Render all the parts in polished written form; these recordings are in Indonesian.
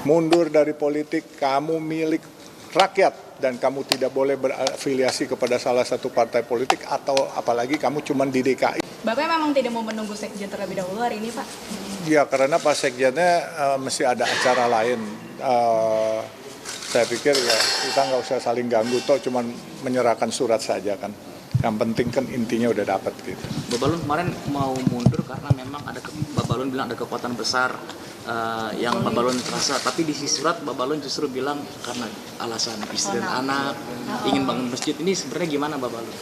mundur dari politik, kamu milik rakyat dan kamu tidak boleh berafiliasi kepada salah satu partai politik atau apalagi kamu cuma di DKI. Bapak memang tidak mau menunggu sekjen terlebih dahulu hari ini, Pak? Ya, karena Pak Sekjennya mesti ada acara lain. Saya pikir ya kita nggak usah saling ganggu, toh cuma menyerahkan surat saja kan. Yang penting kan intinya udah dapat gitu. Pak Balun kemarin mau mundur karena memang ada Pak Balun bilang ada kekuatan besar yang Pak Balun terasa, tapi di surat Pak Balun justru bilang karena alasan istri dan anak ingin bangun masjid. Ini sebenarnya gimana Pak Balun?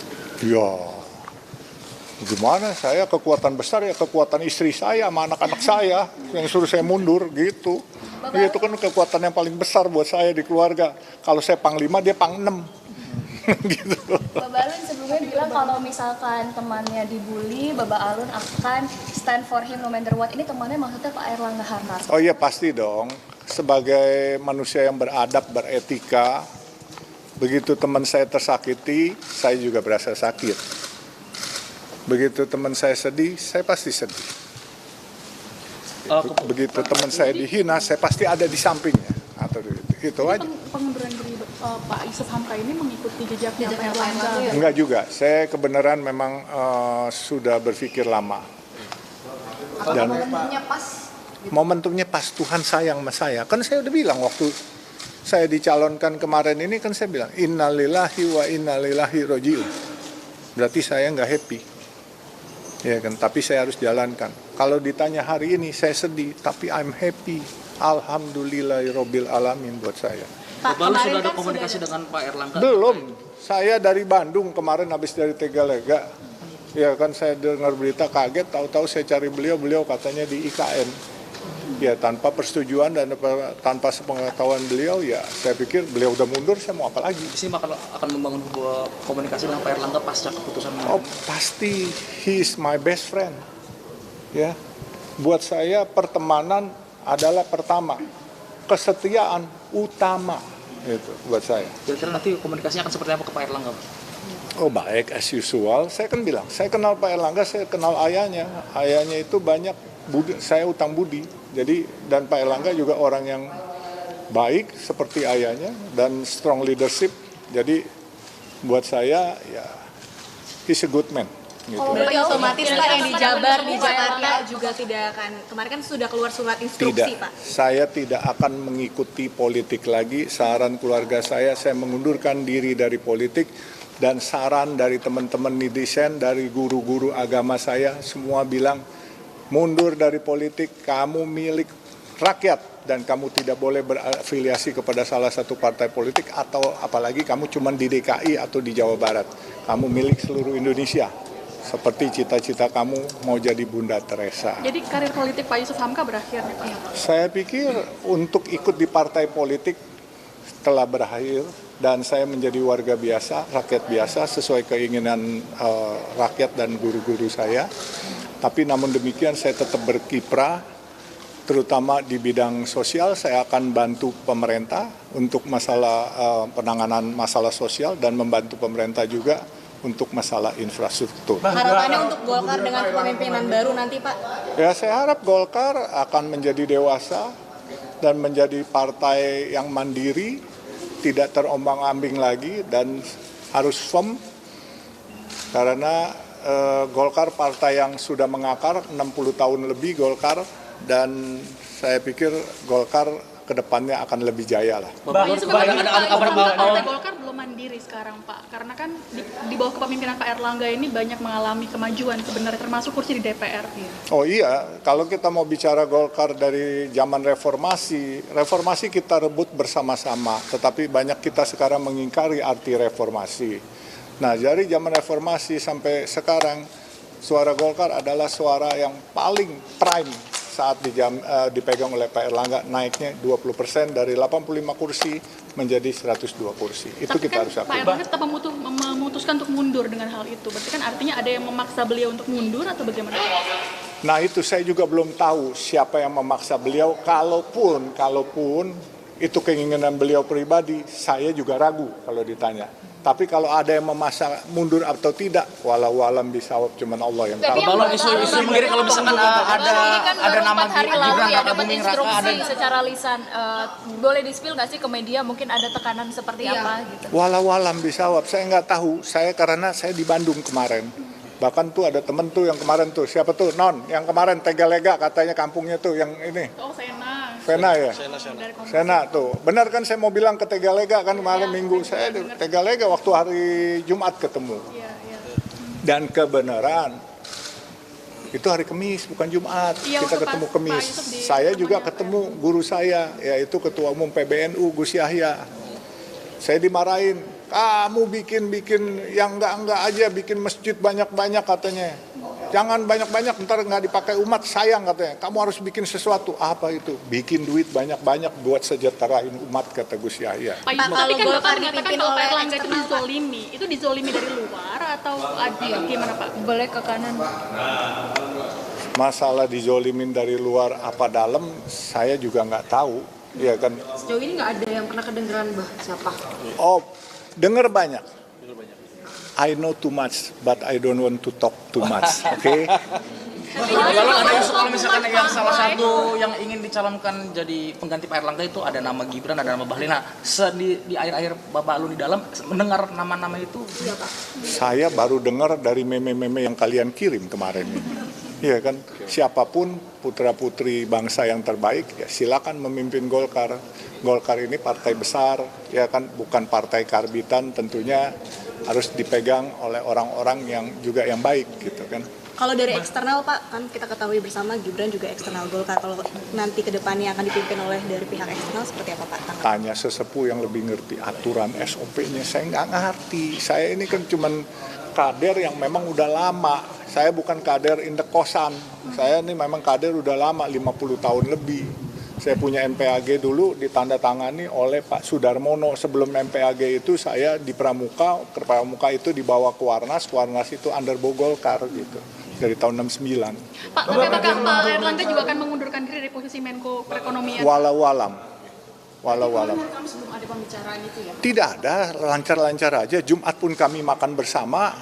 Ya gimana, saya kekuatan besar ya kekuatan istri saya sama anak-anak saya yang suruh saya mundur gitu. Itu kan kekuatan yang paling besar buat saya di keluarga. Kalau saya panglima, dia pang-6 gitu. Bapak Balun sebelumnya bilang kalau misalkan temannya dibully, Bapak Alun akan stand for him no matter what. Ini temannya maksudnya Pak Airlangga Hartarto. Oh iya pasti dong. Sebagai manusia yang beradab, beretika, begitu teman saya tersakiti, saya juga berasa sakit. Begitu teman saya sedih, saya pasti sedih. Begitu teman saya dihina, saya pasti ada di sampingnya. Atau itu aja. Pengunduran diri Pak Yusuf Hamka ini mengikuti jejaknya Pak Airlangga? Enggak juga. Saya kebenaran memang sudah berpikir lama. Dan Momentumnya pas. Momentumnya pas, Tuhan sayang sama saya. Kan saya udah bilang waktu saya dicalonkan kemarin ini, kan saya bilang innalillahi wa innalillahi rojiun. Berarti saya nggak happy. Ya kan, tapi saya harus jalankan. Kalau ditanya hari ini saya sedih, tapi I'm happy. Alhamdulillahirabbil alamin buat saya. Pak Balun sudah ada komunikasi dengan Pak Airlangga? Belum. Saya dari Bandung kemarin habis dari Tegalega. Ya kan, saya dengar berita kaget, tahu-tahu saya cari beliau katanya di IKN. Ya tanpa persetujuan dan tanpa sepengetahuan beliau, ya saya pikir beliau udah mundur, saya mau apa lagi. Di sini akan membangun komunikasi dengan Pak Airlangga pasca keputusan. Oh pasti, he is my best friend. Ya, buat saya pertemanan adalah pertama, kesetiaan utama itu buat saya. Kira-kira nanti komunikasinya akan seperti apa ke Pak Airlangga? Oh baik, as usual. Saya kan bilang, saya kenal Pak Airlangga, saya kenal ayahnya. Ayahnya itu banyak saya utang budi. Jadi dan Pak Airlangga juga orang yang baik seperti ayahnya dan strong leadership. Jadi buat saya ya he's a good man. Gitu. Berarti otomatis Pak yang di Jabar, di Jakarta juga tidak akan, kemarin kan sudah keluar surat instruksi tidak, Pak. Saya tidak akan mengikuti politik lagi. Saran keluarga saya mengundurkan diri dari politik. Dan saran dari teman-teman netizen, dari guru-guru agama saya, semua bilang mundur dari politik, kamu milik rakyat dan kamu tidak boleh berafiliasi kepada salah satu partai politik atau apalagi kamu cuma di DKI atau di Jawa Barat. Kamu milik seluruh Indonesia. Seperti cita-cita kamu mau jadi Bunda Teresa. Jadi karir politik Pak Yusuf Hamka berakhir nih Pak? Saya pikir untuk ikut di partai politik telah berakhir dan saya menjadi warga biasa, rakyat biasa sesuai keinginan rakyat dan guru-guru saya. Tapi namun demikian saya tetap berkiprah, terutama di bidang sosial. Saya akan bantu pemerintah untuk masalah penanganan masalah sosial dan membantu pemerintah juga untuk masalah infrastruktur. Harapannya untuk Golkar dengan kepemimpinan baru nanti Pak? Ya saya harap Golkar akan menjadi dewasa dan menjadi partai yang mandiri, tidak terombang-ambing lagi dan harus firm karena Golkar partai yang sudah mengakar 60 tahun lebih Golkar dan saya pikir Golkar kedepannya akan lebih jaya lah. Pak, ada kabar Partai Golkar belum mandiri sekarang Pak, karena kan di bawah kepemimpinan Pak Airlangga ini banyak mengalami kemajuan sebenarnya termasuk kursi di DPR. Oh iya, kalau kita mau bicara Golkar dari zaman reformasi kita rebut bersama-sama, tetapi banyak kita sekarang mengingkari arti reformasi. Nah dari zaman reformasi sampai sekarang, suara Golkar adalah suara yang paling prime saat dipegang oleh Pak Airlangga, naiknya 20% dari 85 kursi menjadi 102 kursi. Itu tapi kita kan harus akui. Pak Airlangga tetap memutuskan untuk mundur dengan hal itu. Berarti kan artinya ada yang memaksa beliau untuk mundur atau bagaimana? Nah itu saya juga belum tahu siapa yang memaksa beliau. Kalaupun itu keinginan beliau pribadi, saya juga ragu kalau ditanya. Tapi kalau ada yang memaksa mundur atau tidak, walau alam bisawab, cuman Allah yang tahu. Tapi Balon isu mengiring kalau misalkan ada nama hari lalu Gibran ya Raka dapat Buming Raka, instruksi ada secara lisan. Boleh di-spill nggak sih ke media mungkin ada tekanan seperti apa gitu? Walau alam bisawab, saya nggak tahu. Karena saya di Bandung kemarin. Bahkan tuh ada temen tuh yang kemarin tuh, siapa tuh? Non, yang kemarin Tegalega katanya kampungnya tuh, yang ini. Oh, Sena. Sena ya? Dari Kompas. Sena tuh. Benar kan saya mau bilang ke Tegalega kan kemarin minggu. Saya di Tegalega waktu hari Jumat ketemu. Iya, iya. Dan kebenaran itu hari Kamis bukan Jumat. Iya, Kita waktu ketemu pas Kamis. Pak Yusuf di Saya juga rumahnya ketemu guru saya, yaitu Ketua Umum PBNU Gus Yahya. Saya dimarahin, kamu bikin yang enggak aja, bikin masjid banyak-banyak katanya. Jangan banyak-banyak, ntar nggak dipakai umat, sayang katanya. Kamu harus bikin sesuatu. Apa itu? Bikin duit banyak-banyak buat sejahterain umat, kata Gus Yahya. Pak Yusuf, tapi kan Kalau Bapak Golkar mengatakan dipimpin bahwa Pak oleh Erlangga itu eksternal, Pak. dizolimi. Itu dizolimi dari luar atau gimana Pak? Boleh ke kanan. Masalah dijolimin dari luar apa dalam, saya juga nggak tahu. Ya kan? Sejauh ini nggak ada yang pernah kedengeran siapa? Oh, dengar banyak. I know too much, but I don't want to talk too much. Oke? Lalu ada isu kalau misalkan yang salah satu yang ingin dicalonkan jadi pengganti Pak Erlangga itu ada nama Gibran, ada nama Bahlil. Nah, di akhir-akhir Bapak Alun di dalam mendengar nama-nama itu. Saya baru dengar dari meme-meme yang kalian kirim kemarin ini. Iya kan, siapapun putra-putri bangsa yang terbaik, ya silakan memimpin Golkar. Golkar ini partai besar, ya kan, bukan partai karbitan, tentunya harus dipegang oleh orang-orang yang juga yang baik gitu kan. Kalau dari eksternal Pak, kan kita ketahui bersama Gibran juga eksternal Golkar. Kalau nanti ke depannya akan dipimpin oleh dari pihak eksternal seperti apa Pak? Tanya sesepuh yang lebih ngerti aturan SOP-nya, saya nggak ngerti. Saya ini kan cuman kader yang memang udah lama. Saya bukan kader indek-kosan. Saya ini memang kader udah lama, 50 tahun lebih. Saya punya MPAG dulu ditandatangani oleh Pak Sudarmono. Sebelum MPAG itu saya di Pramuka itu dibawa ke Warnas itu underbo Golkar gitu. Dari tahun 69. Pak, tapi apakah Pak Erlangga juga akan mengundurkan diri dari posisi Menko Perekonomian? Walau alam. Kami sebelum ada pembicaraan itu ya. Tidak ada, lancar-lancar aja. Jumat pun kami makan bersama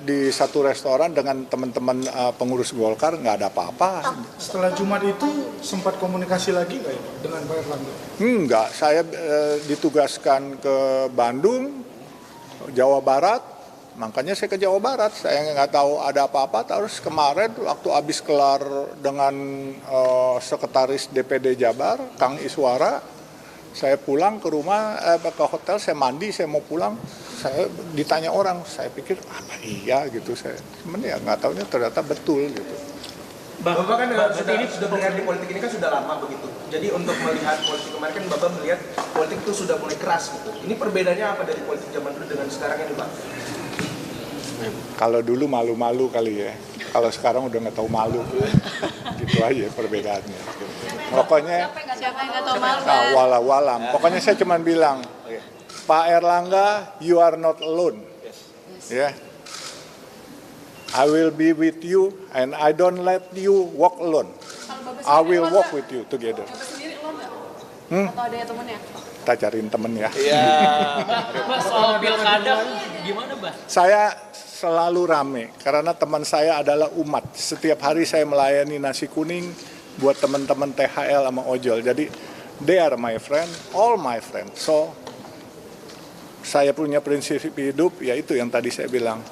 di satu restoran dengan teman-teman pengurus Golkar, nggak ada apa-apa. Setelah Jumat itu sempat komunikasi lagi nggak ya dengan Pak Erlangga? Enggak, saya ditugaskan ke Bandung, Jawa Barat, makanya saya ke Jawa Barat. Saya nggak tahu ada apa-apa. Terus kemarin waktu habis kelar dengan sekretaris DPD Jabar, Kang Iswara, saya pulang ke rumah, ke hotel, saya mandi, saya mau pulang. Saya ditanya orang, saya pikir apa iya gitu. Cuman ya nggak taunya ternyata betul gitu. Bapak kan sudah berada di politik ini kan sudah lama begitu. Jadi untuk melihat politik kemarin kan Bapak melihat politik itu sudah mulai keras gitu. Ini perbedaannya apa dari politik zaman dulu dengan sekarang ini Pak? Kalau dulu malu-malu kali ya. Kalau sekarang udah nggak tahu malu. Gitu aja perbedaannya. Pokoknya Siapa yang nggak tahu malu? walau-alam. Pokoknya saya cuma bilang, Pak Erlangga, you are not alone. Ya. I will be with you and I don't let you walk alone. I will walk with you together. Bapak sendiri lo nggak? Atau ada temennya? Kita cariin temen ya. Mas, soal pilkada gimana, Bah? Saya selalu rame karena teman saya adalah umat. Setiap hari saya melayani nasi kuning buat teman-teman THL sama ojol. Jadi they are my friend, all my friend. So saya punya prinsip hidup, yaitu yang tadi saya bilang.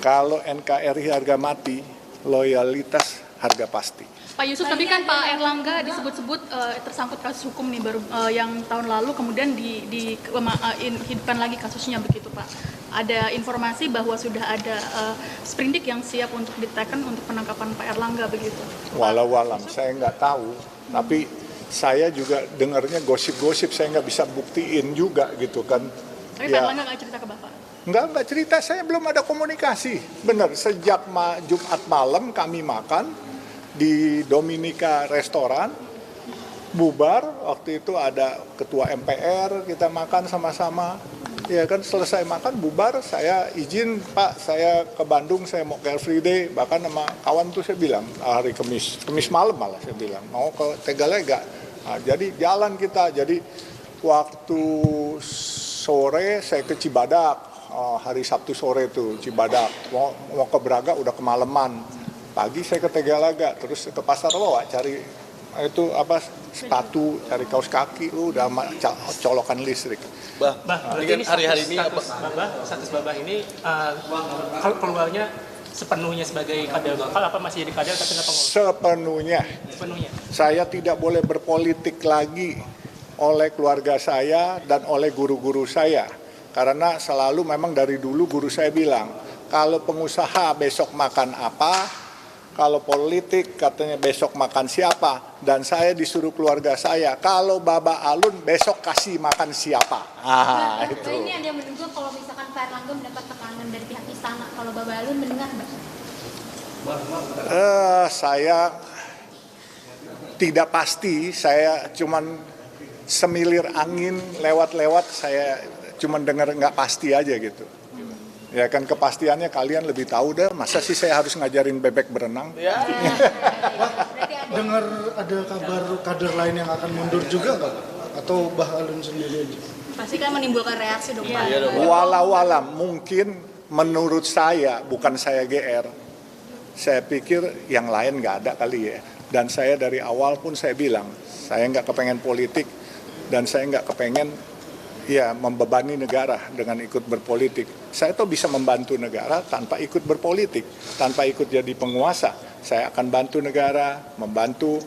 Kalau NKRI harga mati, loyalitas harga pasti. Pak Yusuf, tapi kan Pak Erlangga disebut-sebut tersangkut kasus hukum nih baru yang tahun lalu kemudian dihidupkan lagi kasusnya begitu Pak. Ada informasi bahwa sudah ada sprindik yang siap untuk diteken untuk penangkapan Pak Erlangga begitu. Walau-alam, saya nggak tahu. Tapi saya juga dengarnya gosip-gosip, saya nggak bisa buktiin juga gitu kan. Tapi Pak Erlangga nggak cerita ke Bapak? Nggak cerita, saya belum ada komunikasi. Benar, sejak Jumat malam kami makan di Dominika Restoran, bubar, waktu itu ada ketua MPR, kita makan sama-sama. Ya kan, selesai makan, bubar, saya izin, Pak, saya ke Bandung, saya mau Car Free Day, bahkan sama kawan tuh saya bilang, hari Kamis malam malah saya bilang, mau ke Tegalega. Nah, jadi jalan kita, jadi waktu sore saya ke Cibadak, hari Sabtu sore itu Cibadak, mau ke Braga udah kemalaman. Pagi saya ke Tegalaga, terus ke Pasar Loa cari itu sepatu, cari kaos kaki, udah colokan listrik. Bah, ini hari-hari ini status Babah ini kalau keluarnya sepenuhnya sebagai kader lokal apa masih jadi kader tapi nggak pengurus? Sepenuhnya. Saya tidak boleh berpolitik lagi oleh keluarga saya dan oleh guru-guru saya. Karena selalu memang dari dulu guru saya bilang, kalau pengusaha besok makan apa, kalau politik katanya besok makan siapa, dan saya disuruh keluarga saya, kalau Baba Alun besok kasih makan siapa. Itu. Ini ada yang menunggu kalau misalkan Pak Erlangga mendapat tekanan dari pihak istana, kalau Baba Alun mendengar Mbak? Saya tidak pasti, saya cuman semilir angin lewat-lewat, saya cuman dengar nggak pasti aja gitu. Ya kan kepastiannya kalian lebih tahu deh, masa sih saya harus ngajarin bebek berenang? Ya. Dengar ada kabar kader lain yang akan mundur juga nggak? Atau Bah Alun sendiri aja? Pasti kan menimbulkan reaksi dong Pak. Walau alam, mungkin menurut saya, bukan saya GR, saya pikir yang lain nggak ada kali ya. Dan saya dari awal pun saya bilang, saya nggak kepengen politik, dan saya nggak kepengen membebani negara dengan ikut berpolitik. Saya tuh bisa membantu negara tanpa ikut berpolitik, tanpa ikut jadi penguasa. Saya akan bantu negara, membantu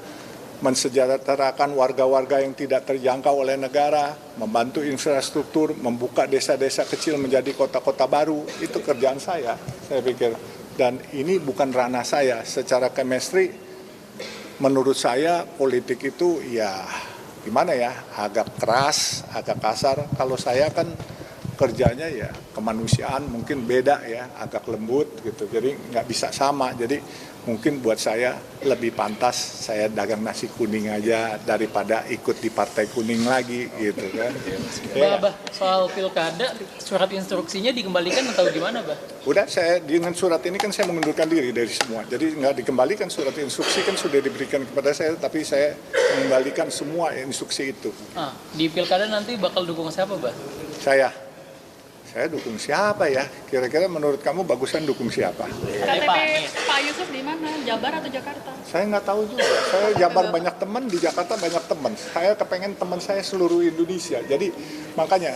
mensejahterakan warga-warga yang tidak terjangkau oleh negara, membantu infrastruktur, membuka desa-desa kecil menjadi kota-kota baru. Itu kerjaan saya pikir. Dan ini bukan ranah saya. Secara chemistry, menurut saya politik itu gimana ya, agak keras, agak kasar. Kalau saya kan kerjanya kemanusiaan, mungkin beda ya, agak lembut gitu. Jadi nggak bisa sama. Jadi mungkin buat saya lebih pantas saya dagang nasi kuning aja daripada ikut di partai kuning lagi gitu kan. Bah, soal pilkada, surat instruksinya dikembalikan atau gimana, Bah? Udah, saya dengan surat ini kan saya mengundurkan diri dari semua. Jadi nggak dikembalikan, surat instruksi kan sudah diberikan kepada saya, tapi saya mengembalikan semua instruksi itu. Di pilkada nanti bakal dukung siapa, Bah? Saya dukung siapa ya? Kira-kira menurut kamu bagusan dukung siapa? KTP Pak Yusuf di mana? Jabar atau Jakarta? Saya nggak tahu juga. Saya Jabar banyak teman, di Jakarta banyak teman. Saya kepengen teman saya seluruh Indonesia. Jadi makanya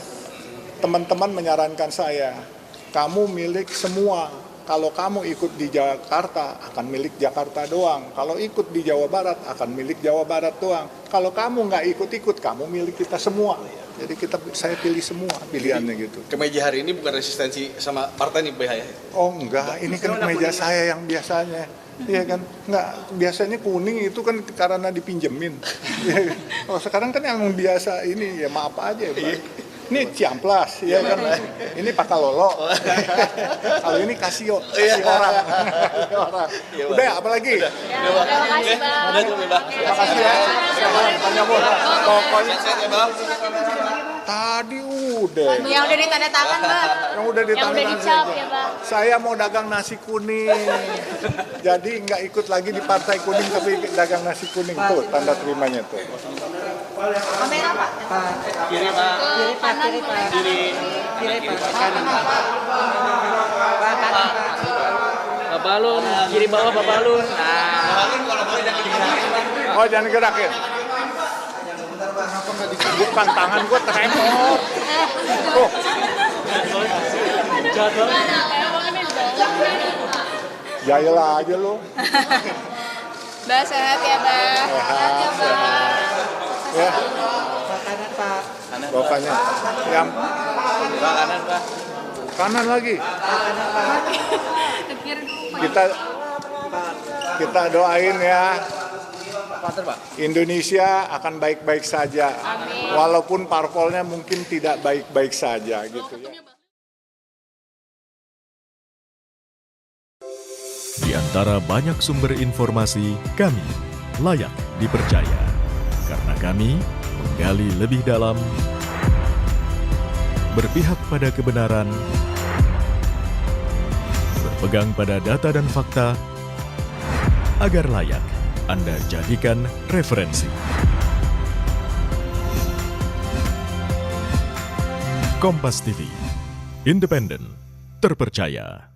teman-teman menyarankan saya, kamu milik semua. Kalau kamu ikut di Jakarta, akan milik Jakarta doang. Kalau ikut di Jawa Barat, akan milik Jawa Barat doang. Kalau kamu nggak ikut-ikut, kamu milik kita semua. Jadi saya pilih semua pilihannya gitu. Kemeja hari ini bukan resistensi sama partai nih, Bah ya? Oh enggak, ini kan kemeja saya yang biasanya. Iya kan? Enggak, biasanya kuning itu kan karena dipinjemin. Oh sekarang kan yang biasa ini ya maaf aja ya Pak. Ini Ciamplas, ya kan? Ini Pakalolo. Kalau ini Casio, kasih orang. Udah, apa lagi? Terima kasih Bang. Terima kasih ya. Pokoknya tadi udah. Yang udah ditanda tangan Bang. Yang udah ditanda tangan. Yang udah dicap ya Bang. Saya mau dagang nasi kuning. Jadi nggak ikut lagi di partai kuning tapi dagang nasi kuning tuh tanda terimanya tuh. Kamera Pak. Kiri Pak. Kiri Pak. Pak Balun, kiri bawah Pak Balun. Oh jangan gerakin. Bukan tangan gue teremot. Tuh. Jayalah aja lo. Bah sehat ya Bah. Sehat ya Bah. Ya. Bapaknya. Yang Kanan Pak. kanan lagi. Kita doain ya. Indonesia akan baik-baik saja. Walaupun parpolnya mungkin tidak baik-baik saja gitu ya. Di antara banyak sumber informasi, kami layak dipercaya. Karena kami menggali lebih dalam, berpihak pada kebenaran, berpegang pada data dan fakta, agar layak Anda jadikan referensi. Kompas TV, independen, terpercaya.